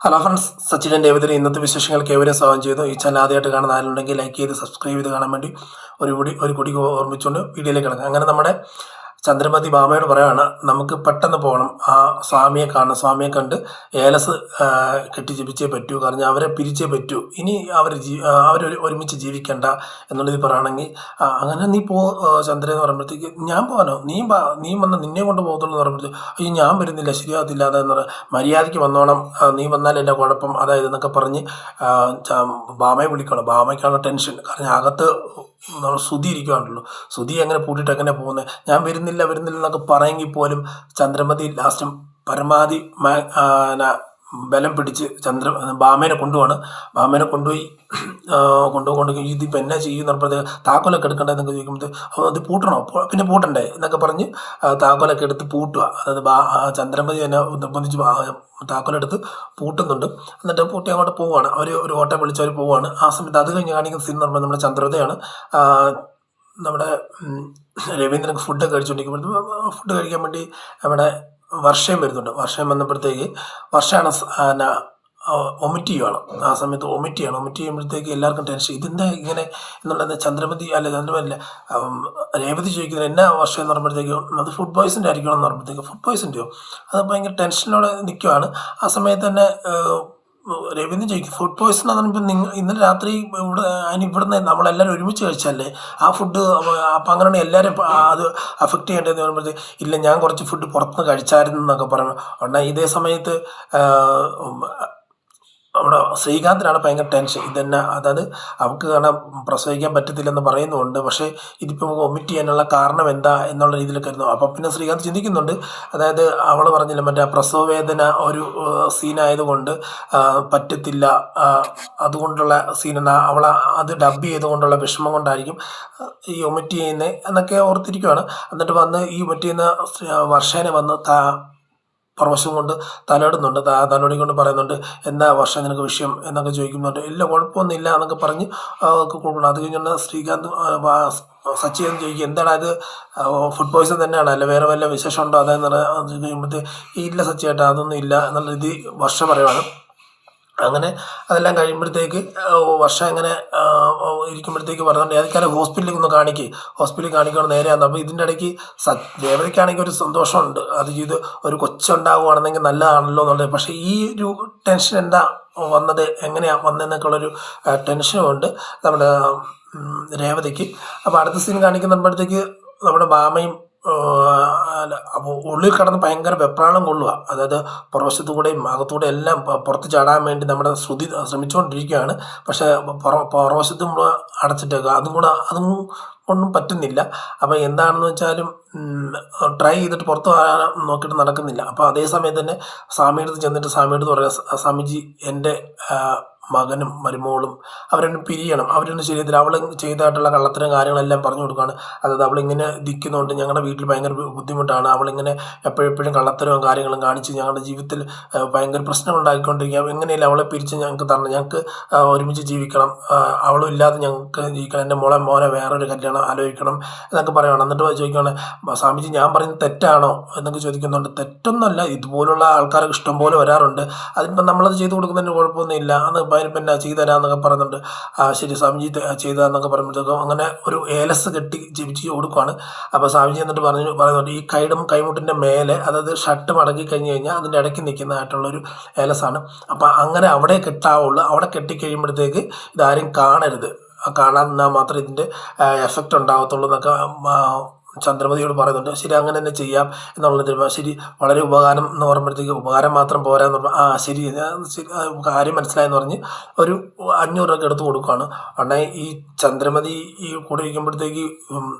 Hello friends, Sachin ദേവതിന് ഇന്നത്തെ വിശേഷങ്ങൾക്ക് ഏവരെയും സ്വാഗതം ചെയ്തു. ഈ ചാനൽ ആദ്യമായിട്ട് കാണുന്ന ആരുണ്ടെങ്കിൽ ലൈക്ക് ചെയ്ത് സബ്സ്ക്രൈബ് ചെയ്ത് കാണാൻ വേണ്ടി ഒരു കുടി ഓർമ്മിച്ചുകൊണ്ട് വീഡിയോയിലേക്ക് കിടക്കാം. അങ്ങനെ നമ്മുടെ ചന്ദ്രമതി ബാമയോട് പറയുകയാണ്, നമുക്ക് പെട്ടെന്ന് പോകണം, ആ സ്വാമിയെ കാണണം, സ്വാമിയെ കണ്ട് ഏലസ് കെട്ടി ജപിച്ചേ പറ്റൂ, കാരണം അവരെ പിരിച്ചേ പറ്റൂ, ഇനി അവർ ഒരുമിച്ച് ജീവിക്കണ്ട എന്നുള്ളത് പറയുകയാണെങ്കിൽ അങ്ങനെ നീ ചന്ദ്ര എന്ന് പറയുമ്പോഴത്തേക്ക് ഞാൻ പോകാനോ, നീ വന്ന് നിന്നെ കൊണ്ട് പോകത്തുള്ളൂ എന്ന് പറയുമ്പോഴത്തേക്ക് അയ്യോ ഞാൻ വരുന്നില്ല, ശരിയാകത്തില്ല, അതെന്ന് പറയാം, മര്യാദയ്ക്ക് വന്നോണം, നീ വന്നാൽ എൻ്റെ കുഴപ്പം അതായത് എന്നൊക്കെ പറഞ്ഞ് ബാമയെ വിളിക്കണം. ബാമയ്ക്കാണ് ടെൻഷൻ, കാരണം അകത്ത് നമ്മൾ ശ്രുതി ഇരിക്കുകയാണല്ലോ, ശ്രുതി എങ്ങനെ പൂട്ടിയിട്ട് എങ്ങനെ പോകുന്നത്, ഞാൻ വരുന്നില്ല എന്നൊക്കെ പറയെങ്കിൽ പോലും ചന്ദ്രമതി ലാസ്റ്റും പരമാവധി ബലം പിടിച്ച് ബാമേനെ കൊണ്ടുപോയി ഇതിപ്പോൾ എന്നാ ചെയ്യും പറഞ്ഞത്, താക്കോലൊക്കെ എടുക്കണ്ടെന്നൊക്കെ ചോദിക്കുമ്പോൾ അത് പൂട്ടണോ, പിന്നെ പൂട്ടണ്ടേ എന്നൊക്കെ പറഞ്ഞ് താക്കോലൊക്കെ എടുത്ത് പൂട്ടുക. അതായത് ചന്ദ്രമതി തന്നെ നിർബന്ധിച്ച് താക്കോലെടുത്ത് പൂട്ടുന്നുണ്ട്. എന്നിട്ട് പൂട്ടി അങ്ങോട്ട് പോവുകയാണ്. ഒരു ഓട്ടം വിളിച്ചവർ പോവുകയാണ്. ആ സമയത്ത് അത് കഴിഞ്ഞ് കാണിക്കുന്ന സീൻ എന്ന് പറയുമ്പോൾ നമ്മുടെ ചന്ദ്രതയാണ് നമ്മുടെ രവീന്ദ്രൻ ഫുഡ് കഴിച്ചുകൊണ്ടിരിക്കുമ്പോൾ ഫുഡ് കഴിക്കാൻ വേണ്ടി നമ്മുടെ വർഷയും വരുന്നുണ്ട്. വർഷയും വന്നപ്പോഴത്തേക്ക് വർഷമാണ് വൊമിറ്റ് ചെയ്യുകയാണ്. ആ സമയത്ത് വൊമിറ്റ് ചെയ്യുമ്പോഴത്തേക്ക് എല്ലാവർക്കും ടെൻഷൻ, ഇതെന്താ ഇങ്ങനെ എന്നുള്ളത്. ചന്ദ്രമതി രേവതി ചോദിക്കുന്നത് എന്നാ വർഷം എന്ന് പറയുമ്പോഴത്തേക്ക് അത് ഫുഡ് പോയ്സൻ്റെ ആയിരിക്കണം എന്ന് പറയുമ്പോഴത്തേക്ക് ഫുഡ് പോയ്സൻ്റെയോ, അത് ഭയങ്കര ടെൻഷനോടെ നിൽക്കുകയാണ്. ആ സമയത്ത് തന്നെ രവീന്ദ്രൻ ചോദിക്കും ഫുഡ് പോയ്സൺ എന്ന് പറയുമ്പോൾ ഇന്നലെ രാത്രി ഇവിടുന്ന് നമ്മളെല്ലാവരും ഒരുമിച്ച് കഴിച്ചല്ലേ ആ ഫുഡ്, അപ്പം അങ്ങനെയാണ് എല്ലാവരും അത് അഫക്റ്റ് ചെയ്യേണ്ടതെന്ന് പറയുമ്പോഴത്തേക്ക് ഇല്ല ഞാൻ കുറച്ച് ഫുഡ് പുറത്തുനിന്ന് കഴിച്ചായിരുന്നു എന്നൊക്കെ പറഞ്ഞു. ഉടനെ ഇതേ സമയത്ത് നമ്മുടെ ശ്രീകാന്തിനാണ് ഭയങ്കര ടെൻഷൻ. ഇതെന്നെ അതായത് അവൾക്ക് കാണാൻ പ്രസവിക്കാൻ പറ്റത്തില്ലെന്ന് പറയുന്നുണ്ട്, പക്ഷേ ഇതിപ്പോൾ വൊമിറ്റ് ചെയ്യാനുള്ള കാരണം എന്താ എന്നുള്ള രീതിയിലൊക്കെ ആയിരുന്നു. അപ്പം പിന്നെ ശ്രീകാന്ത് ചിന്തിക്കുന്നുണ്ട്, അതായത് അവൾ പറഞ്ഞില്ല മറ്റേ പ്രസവ വേദന ഒരു സീനായതുകൊണ്ട് പറ്റത്തില്ല, അതുകൊണ്ടുള്ള സീനാണ് അവൾ അത് ഡബ് ചെയ്തുകൊണ്ടുള്ള വിഷമം കൊണ്ടായിരിക്കും ഈ വൊമിറ്റ് ചെയ്യുന്നത് എന്നൊക്കെ ഓർത്തിരിക്കുകയാണ്. എന്നിട്ട് വന്ന് ഈ വൊമിറ്റ് ചെയ്യുന്ന വർഷേനെ വന്ന് പ്രവശം കൊണ്ട് തലോടുന്നുണ്ട്. തലോടിക്കൊണ്ട് പറയുന്നുണ്ട്, എന്താ വർഷം നിനക്ക് വിഷയം എന്നൊക്കെ ചോദിക്കുന്നുണ്ട്. ഇല്ല കുഴപ്പമൊന്നുമില്ല എന്നൊക്കെ പറഞ്ഞ് കൊടുക്കണം. അത് കഴിഞ്ഞുകൊണ്ട് ശ്രീകാന്ത് സച്ചിൻ ചോദിക്കും എന്താണ് അത് ഫുഡ് പോയ്സൺ തന്നെയാണ്, അല്ല വേറെ വല്ല വിശേഷം ഉണ്ടോ അതെന്ന് കഴിയുമ്പോഴത്തേക്ക് ഇല്ല സച്ചിയേട്ടാ അതൊന്നും ഇല്ല എന്നുള്ള രീതി വർഷം പറയുവാണ്. അങ്ങനെ അതെല്ലാം കഴിയുമ്പോഴത്തേക്ക് വർഷം ഇങ്ങനെ ഇരിക്കുമ്പോഴത്തേക്ക് പറഞ്ഞുകൊണ്ട് ഏതൊക്കെയാണ് ഹോസ്പിറ്റലിൽ ഒന്ന് ഹോസ്പിറ്റലിൽ കാണിക്കണം നേരെ വന്നു. അപ്പോൾ ഇതിൻ്റെ ഇടയ്ക്ക് ദേവതയ്ക്കാണെങ്കിൽ ഒരു സന്തോഷമുണ്ട്, അത് ചെയ്ത് ഒരു കൊച്ചുണ്ടാവുകയാണെന്നെങ്കിൽ നല്ലതാണല്ലോ എന്നുള്ളത്. പക്ഷേ ഈ ഒരു ടെൻഷൻ എന്താ വന്നത്, എങ്ങനെയാണ് വന്നതെന്നൊക്കെ ഉള്ളൊരു ടെൻഷനുമുണ്ട് നമ്മുടെ രേവതിക്ക്. അപ്പോൾ അടുത്ത സീൻ കാണിക്കുമ്പോഴത്തേക്ക് നമ്മുടെ ബാമയും അപ്പോൾ ഉള്ളിൽ കിടന്ന് ഭയങ്കര വെപ്രാളം കൊള്ളുക. അതായത് പുറവശത്തുകൂടെയും അകത്തൂടെ എല്ലാം പുറത്ത് ചാടാൻ വേണ്ടി നമ്മുടെ ശ്രുതി ശ്രമിച്ചുകൊണ്ടിരിക്കുകയാണ്. പക്ഷേ പുറവശത്തും അടച്ചിട്ടേക്കുക, അതും ഒന്നും പറ്റുന്നില്ല. അപ്പോൾ എന്താണെന്ന് വെച്ചാലും ട്രൈ ചെയ്തിട്ട് പുറത്ത് നോക്കിയിട്ട് നടക്കുന്നില്ല. അപ്പോൾ അതേ സമയത്ത് തന്നെ സ്വാമിയുടെ അടുത്ത് ചെന്നിട്ട് സ്വാമിയോട് പറയുക, സ്വാമിജി എൻ്റെ മകനും മരുമോളും അവരൊന്ന് പിരിയണം, അവരൊന്നും ശരിയത്തില്ല, അവൾ ചെയ്തതായിട്ടുള്ള കള്ളത്തരം കാര്യങ്ങളെല്ലാം പറഞ്ഞു കൊടുക്കുകയാണ്. അതായത് അവളിങ്ങനെ നിൽക്കുന്നതുകൊണ്ട് ഞങ്ങളുടെ വീട്ടിൽ ഭയങ്കര ബുദ്ധിമുട്ടാണ്, അവളിങ്ങനെ എപ്പോഴെപ്പോഴും കള്ളത്തരവും കാര്യങ്ങളും കാണിച്ച് ഞങ്ങളുടെ ജീവിതത്തിൽ ഭയങ്കര പ്രശ്നം ഉണ്ടാക്കിക്കൊണ്ടിരിക്കുക, എങ്ങനെയല്ല അവളെ പിരിച്ച് ഞങ്ങൾക്ക് തരണം, ഞങ്ങൾക്ക് ഒരുമിച്ച് ജീവിക്കണം, അവളും ഇല്ലാതെ ഞങ്ങൾക്ക് ജീവിക്കണം, എൻ്റെ മോനെ വേറൊരു കല്യാണം ആലോചിക്കണം എന്നൊക്കെ പറയുകയാണ്. എന്നിട്ട് ചോദിക്കുകയാണ്, സ്വാമിജി ഞാൻ പറയുന്നത് തെറ്റാണോ എന്നൊക്കെ ചോദിക്കുന്നുണ്ട്. തെറ്റൊന്നുമല്ല, ഇതുപോലുള്ള ആൾക്കാർക്ക് ഇഷ്ടംപോലെ വരാറുണ്ട്, അതിനിപ്പം നമ്മളത് ചെയ്തു കൊടുക്കുന്നതിന് കുഴപ്പമൊന്നുമില്ല, അത് പിന്നെ ചെയ്തു തരാമെന്നൊക്കെ പറയുന്നുണ്ട്. ശരി സ്വാമിജി ചെയ്തതെന്നൊക്കെ പറയുമ്പോഴത്തേക്കും അങ്ങനെ ഒരു ഏലസ് കെട്ടി ജപിച്ച് കൊടുക്കുകയാണ്. അപ്പോൾ സ്വാമിജി എന്നിട്ട് പറയുന്നുണ്ട് ഈ കൈമുട്ടിൻ്റെ മേലെ, അതായത് ഷർട്ട് മടക്കി കഴിഞ്ഞ് കഴിഞ്ഞാൽ അതിൻ്റെ ഇടയ്ക്ക് നിൽക്കുന്നതായിട്ടുള്ളൊരു ഏലസാണ്, അപ്പോൾ അങ്ങനെ അവിടെ കെട്ടാവുള്ളൂ, അവിടെ കെട്ടിക്കഴിയുമ്പോഴത്തേക്ക് ഇതാരും കാണരുത്, കാണാൻ നിന്നാൽ മാത്രമേ ഇതിൻ്റെ എഫക്റ്റ് ഉണ്ടാകത്തുള്ളൂ എന്നൊക്കെ ചന്ദ്രമതിയോട് പറയുന്നുണ്ട്. ശരി അങ്ങനെ തന്നെ ചെയ്യാം എന്നുള്ളത്. ശരി വളരെ ഉപകാരം എന്ന് പറയുമ്പോഴത്തേക്ക് ഉപകാരം മാത്രം പോരാന്ന് പറഞ്ഞാൽ ശരി കാര്യം മനസ്സിലായെന്ന് പറഞ്ഞ് ഒരു 500 രൂപ എടുത്ത് കൊടുക്കുകയാണ്. ഉടനെ ഈ ചന്ദ്രമതി ഈ കൂടെ ഇരിക്കുമ്പോഴത്തേക്ക്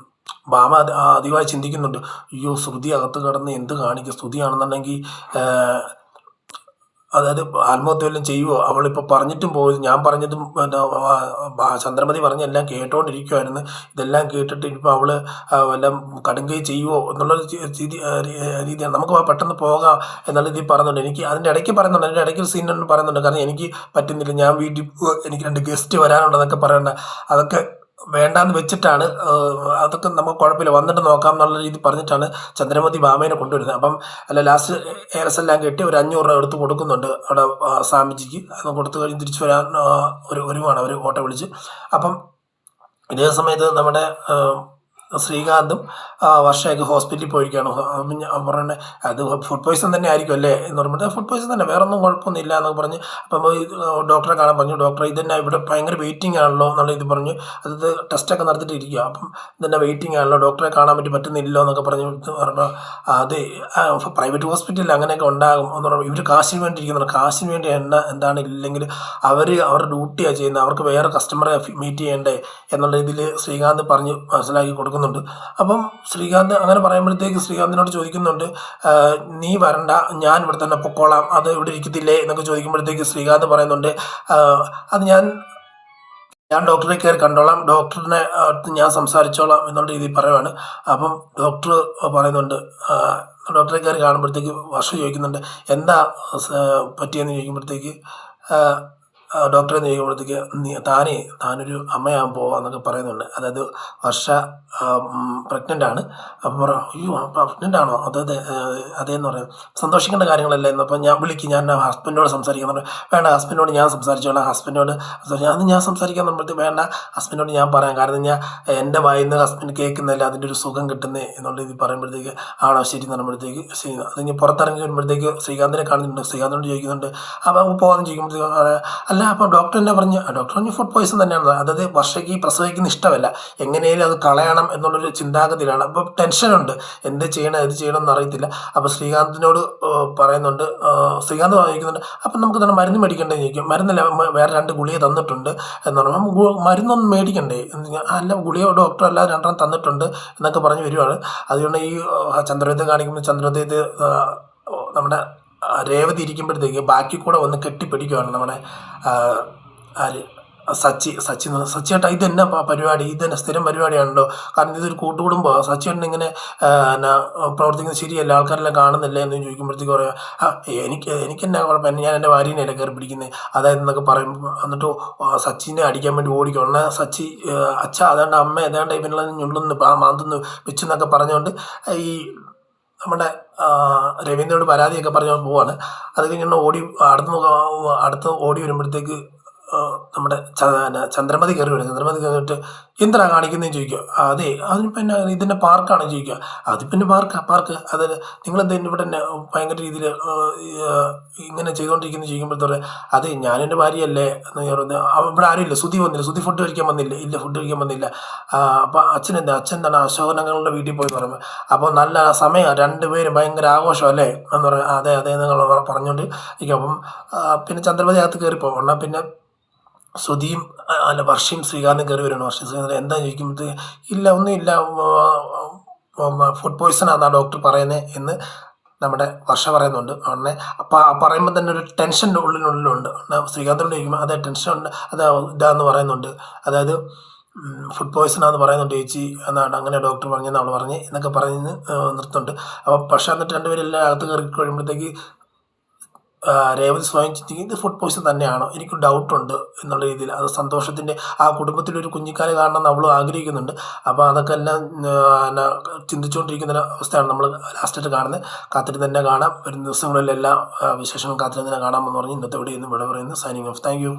ഭാമ അധികമായി ചിന്തിക്കുന്നുണ്ട്, അയ്യോ ശ്രുതി അകത്ത് കിടന്ന് എന്ത് കാണിക്കും, ശ്രുതിയാണെന്നുണ്ടെങ്കിൽ അതായത് ആത്മഹത്യ വല്ലതും ചെയ്യുമോ, അവളിപ്പോൾ പറഞ്ഞിട്ടും പോയി, ഞാൻ പറഞ്ഞതും ചന്ദ്രമതി പറഞ്ഞെല്ലാം കേട്ടോണ്ടിരിക്കുമായിരുന്നു, ഇതെല്ലാം കേട്ടിട്ട് ഇപ്പോൾ അവൾ വല്ല കടുങ്കൈ ചെയ്യുമോ എന്നുള്ളൊരു രീതിയാണ്. നമുക്ക് പെട്ടെന്ന് പോകാം എന്നുള്ള രീതിയിൽ പറയുന്നുണ്ട്. എനിക്ക് അതിൻ്റെ ഇടയ്ക്ക് പറയുന്നുണ്ട്, അതിൻ്റെ ഇടയ്ക്ക് സീൻ പറയുന്നുണ്ട്, കാരണം എനിക്ക് പറ്റുന്നില്ല, ഞാൻ വീട്ടിൽ എനിക്ക് 2 ഗസ്റ്റ് വരാനുണ്ടെന്നൊക്കെ പറയണ്ട, അതൊക്കെ വേണ്ടാന്ന് വെച്ചിട്ടാണ് അതൊക്കെ നമുക്ക് കുഴപ്പമില്ല വന്നിട്ട് നോക്കാം എന്നുള്ള രീതി പറഞ്ഞിട്ടാണ് ചന്ദ്രമതി ഭാമേനെ കൊണ്ടുവരുന്നത്. അപ്പം അല്ല ലാസ്റ്റ് ഏലസെല്ലാം കെട്ടി ഒരു 500 രൂപ എടുത്ത് കൊടുക്കുന്നുണ്ട് അവിടെ സ്വാമിജിക്ക്. അത് കൊടുത്തു കഴിഞ്ഞ് തിരിച്ചു വരാൻ ഒരുവാണ് അവർ ഓട്ടോ വിളിച്ച്. അപ്പം ഇതേ സമയത്ത് നമ്മുടെ ശ്രീകാന്തും വർഷയൊക്കെ ഹോസ്പിറ്റലിൽ പോയിരിക്കുകയാണ്. അപ്പം പറയണേ അത് ഫുഡ് പോയ്സൺ തന്നെ ആയിരിക്കും അല്ലേ എന്ന് പറയുമ്പോൾ ഫുഡ് പോയ്സൺ തന്നെ വേറെ ഒന്നും കുഴപ്പമൊന്നും ഇല്ല എന്നൊക്കെ പറഞ്ഞ് അപ്പം ഡോക്ടറെ കാണാൻ പറഞ്ഞു. ഡോക്ടർ ഇതന്നെ ഇവിടെ ഭയങ്കര വെയിറ്റിംഗ് ആണല്ലോ എന്നുള്ള ഇത് പറഞ്ഞു. അത് ടെസ്റ്റൊക്കെ നടത്തിയിട്ട് ഇരിക്കുക. അപ്പം ഇതന്നെ വെയിറ്റിംഗ് ആണല്ലോ ഡോക്ടറെ കാണാൻ പറ്റുന്നില്ലോ എന്നൊക്കെ പറഞ്ഞു പറഞ്ഞു. അത് പ്രൈവറ്റ് ഹോസ്പിറ്റലിൽ അങ്ങനെയൊക്കെ ഉണ്ടാകും എന്ന് പറയുമ്പോൾ ഇവർ കാശിന് വേണ്ടി ഇരിക്കുന്നുണ്ട്. കാശിന് വേണ്ടി എന്താണ് ഇല്ലെങ്കിൽ അവരുടെ ഡ്യൂട്ടിയാണ് ചെയ്യുന്നത്. അവർക്ക് വേറെ കസ്റ്റമറെ മീറ്റ് ചെയ്യണ്ടേ എന്നുള്ള രീതിയിൽ ശ്രീകാന്ത് പറഞ്ഞ് മനസ്സിലാക്കി കൊടുക്കുന്നുണ്ട്. അപ്പം ശ്രീകാന്ത് അങ്ങനെ പറയുമ്പോഴത്തേക്ക് ശ്രീകാന്തിനോട് ചോദിക്കുന്നുണ്ട്, നീ വരണ്ട, ഞാൻ ഇവിടെ തന്നെ പൊക്കോളാം, അത് ഇവിടെ ഇരിക്കത്തില്ലേ എന്നൊക്കെ ചോദിക്കുമ്പോഴത്തേക്ക് ശ്രീകാന്ത് പറയുന്നുണ്ട്, അത് ഞാൻ ഡോക്ടറെ കയറി കണ്ടോളാം, ഡോക്ടറിനെ അടുത്ത് ഞാൻ സംസാരിച്ചോളാം എന്നുള്ള രീതിയിൽ പറയുവാണ്. അപ്പം ഡോക്ടർ പറയുന്നുണ്ട്, ഡോക്ടറെ കയറി കാണുമ്പോഴത്തേക്ക് വർഷ ചോദിക്കുന്നുണ്ട് എന്താ പറ്റിയെന്ന് ചോദിക്കുമ്പോഴത്തേക്ക് ഡോക്ടറെ ചോദിക്കുമ്പോഴത്തേക്ക് താനൊരു അമ്മയാകാൻ പോവാന്നൊക്കെ പറയുന്നുണ്ട്. അതായത് വർഷ പ്രഗ്നൻ്റ് ആണ്. അപ്പം പറയാം, അയ്യോ പ്രഗ്നൻ്റ് ആണോ? അതേന്ന് പറയാം. സന്തോഷിക്കേണ്ട കാര്യങ്ങളല്ലേ എന്ന്. അപ്പം ഞാൻ ഹസ്ബൻഡോട് സംസാരിക്കാൻ പറഞ്ഞു. വേണ്ട, ഹസ്ബൻഡോട് ഞാൻ സംസാരിച്ചോളാം, ഞാൻ സംസാരിക്കാൻ പറയുമ്പോഴത്തേക്ക് വേണ്ട, ഹസ്ബൻഡോട് ഞാൻ പറയാം, കാരണം ഞാൻ എൻ്റെ വായിൽ നിന്ന് ഹസ്ബൻഡ് കേൾക്കുന്നില്ല, അതിൻ്റെ ഒരു സുഖം കിട്ടുന്നേ എന്നുള്ള രീതി പറയുമ്പോഴത്തേക്ക് ആണോ ശരി എന്ന് പറയുമ്പോഴത്തേക്ക് ശരി. അത് ഞാൻ പുറത്തിറങ്ങി വരുമ്പോഴത്തേക്ക് ശ്രീകാന്തിനെ കാണുന്നുണ്ട്. ശ്രീകാന്തിനോട് ചോദിക്കുന്നുണ്ട്, അപ്പം പോകാമെന്ന് ചോദിക്കുമ്പോഴത്തേക്ക് അല്ല അപ്പം ഡോക്ടർ എന്നെ പറഞ്ഞു, ഡോക്ടർ പറഞ്ഞു ഫുഡ് പോയ്സൺ തന്നെയാണ്. അതായത് വർഷയ്ക്ക് പ്രസവിക്കുന്ന ഇഷ്ടമല്ല, എങ്ങനെയും അത് കളയണം എന്നുള്ളൊരു ചിന്താഗതിയിലാണ്. അപ്പം ടെൻഷനുണ്ട്, എന്ത് ചെയ്യണം എന്ന് അറിയത്തില്ല. അപ്പം ശ്രീകാന്തിനോട് പറയുന്നുണ്ട്, ശ്രീകാന്ത് ചോദിക്കുന്നുണ്ട്, അപ്പം നമുക്ക് തന്നെ മരുന്ന് മേടിക്കണ്ടേ ചോദിക്കും. മരുന്നില്ല, വേറെ 2 ഗുളിക തന്നിട്ടുണ്ട് എന്ന് പറയുമ്പോൾ മരുന്നൊന്നും മേടിക്കണ്ടേ? അല്ല, ഗുളിക ഡോക്ടർ അല്ല 2 തന്നിട്ടുണ്ട് എന്നൊക്കെ പറഞ്ഞ് വരുവാണ്. അതുകൊണ്ട് ഈ ചന്ദ്രോദയത്തെ കാണിക്കുമ്പോൾ ചന്ദ്രോദയത്ത് നമ്മുടെ രേവതി ഇരിക്കുമ്പോഴത്തേക്ക് ബാക്കി കൂടെ ഒന്ന് കെട്ടിപ്പിടിക്കുവാണ് നമ്മുടെ ആര് സച്ചിയേട്ടാ. ഇത് തന്നെ പരിപാടി, ഇത് തന്നെ സ്ഥിരം പരിപാടിയാണല്ലോ, കാരണം ഇതൊരു കൂട്ടുകുടുംബമാണ്. സച്ചിയേട്ടൻ ഇങ്ങനെ പ്രവർത്തിക്കുന്നത് ശരിയല്ല, ആൾക്കാരെല്ലാം കാണുന്നില്ല എന്ന് ചോദിക്കുമ്പോഴത്തേക്ക് പറയാം, എനിക്കെന്നാ കുഴപ്പം, ഞാൻ എൻ്റെ ഭാര്യനെയല്ലേ കയറി പിടിക്കുന്നത് അതായത് എന്നൊക്കെ പറയുമ്പോൾ എന്നിട്ട് സച്ചിനെ അടിക്കാൻ വേണ്ടി ഓടിക്കണം. സച്ചി അച്ഛ അതാണ്ട് അമ്മ ഏതാണ്ട് ഇവനുള്ള ഞുള്ളുന്ന് മാന്തുന്നു വെച്ചെന്നൊക്കെ പറഞ്ഞുകൊണ്ട് ഈ നമ്മുടെ രവീന്ദ്രനോട് പരാതിയൊക്കെ പറഞ്ഞ് പോവാണ്. അത് കഴിഞ്ഞ് അടുത്ത് ഓടി വരുമ്പോഴത്തേക്ക് നമ്മുടെ ചന്ദ്രമതി കയറി വരും. ചന്ദ്രമതി കയറിയിട്ട് എന്തിനാ കാണിക്കുന്നതെന്ന് ചോദിക്കുക. അതെ, അതിനിപ്പോൾ എന്നാ ഇതിൻ്റെ പാർക്കാണ് ചോദിക്കുക. അതിപ്പോൾ എൻ്റെ പാർക്ക് അത് നിങ്ങളെന്താ ഇവിടെ തന്നെ ഭയങ്കര രീതിയിൽ ഇങ്ങനെ ചെയ്തുകൊണ്ടിരിക്കുന്നു ചോദിക്കുമ്പോഴത്തേ അതെ ഞാൻ എൻ്റെ ഭാര്യയല്ലേ എന്ന് പറയുന്നത്. ഇവിടെ ആരുമില്ല, സുധി വന്നില്ല, സുധി ഫുഡ് കഴിക്കാൻ വന്നില്ല, ഇല്ല ഫുഡ് കഴിക്കാൻ വന്നില്ല. അപ്പോൾ അച്ഛൻ എന്താണ് അശോകനങ്ങളുടെ വീട്ടിൽ പോയി പറയുമ്പോൾ അപ്പോൾ നല്ല സമയം 2 പേരും ഭയങ്കര ആഘോഷം അല്ലേ എന്ന് പറയാം. അതെ നിങ്ങൾ പറഞ്ഞുകൊണ്ട് ഇരിക്കും. അപ്പം പിന്നെ ചന്ദ്രമതി അകത്ത് കയറിപ്പോകും. എന്നാൽ പിന്നെ ശ്രുതിയും വർഷയും ശ്രീകാന്തും കയറി വരുന്നു. വർഷയും ശ്രീകാന്ത് എന്താ ചോദിക്കുമ്പോഴത്തേക്ക് ഇല്ല ഒന്നുമില്ല, ഫുഡ് പോയ്സൺ ആണെന്നാണ് ഡോക്ടർ പറയുന്നത് എന്ന് നമ്മുടെ വർഷ പറയുന്നുണ്ട്. ഉടനെ അപ്പം പറയുമ്പോൾ തന്നെ ഒരു ടെൻഷൻ്റെ ഉള്ളിലുണ്ട്. ശ്രീകാന്തിനോട് ചോദിക്കുമ്പോൾ അതെ ടെൻഷൻ ഉണ്ട്, ഇതാന്ന് പറയുന്നുണ്ട്. അതായത് ഫുഡ് പോയ്സൺ ആണെന്ന് പറയുന്നുണ്ട് ചേച്ചി എന്നാണ് അങ്ങനെ ഡോക്ടർ പറഞ്ഞെന്ന് അവൾ പറഞ്ഞ് എന്നൊക്കെ പറഞ്ഞ് നിർത്തുന്നുണ്ട്. അപ്പോൾ പക്ഷേ എന്നിട്ട് 2 പേരെല്ലാം അകത്ത് കയറി കഴിയുമ്പോഴത്തേക്ക് രേവതി സ്വയം ചിന്തിക്കും ഇത് ഫുഡ് പോയ്സൺ തന്നെയാണോ, എനിക്ക് ഡൗട്ടുണ്ട് എന്നുള്ള രീതിയിൽ. അത് സന്തോഷത്തിൻ്റെ ആ കുടുംബത്തിലൊരു കുഞ്ഞിക്കാല് കാണണമെന്ന് അവളും ആഗ്രഹിക്കുന്നുണ്ട്. അപ്പോൾ അതൊക്കെ എല്ലാം ചിന്തിച്ചുകൊണ്ടിരിക്കുന്ന അവസ്ഥയാണ് നമ്മൾ ലാസ്റ്റായിട്ട് കാണുന്നത്. കാത്തിരുന്ന് തന്നെ കാണാം. വരും ദിവസങ്ങളിലെല്ലാം വിശേഷങ്ങൾ കാത്തിരുന്ന് തന്നെ കാണാമെന്ന് പറഞ്ഞ് ഇന്നത്തെ ഇവിടെ നിന്ന് വിട പറയുന്നു. Signing off. Thank you.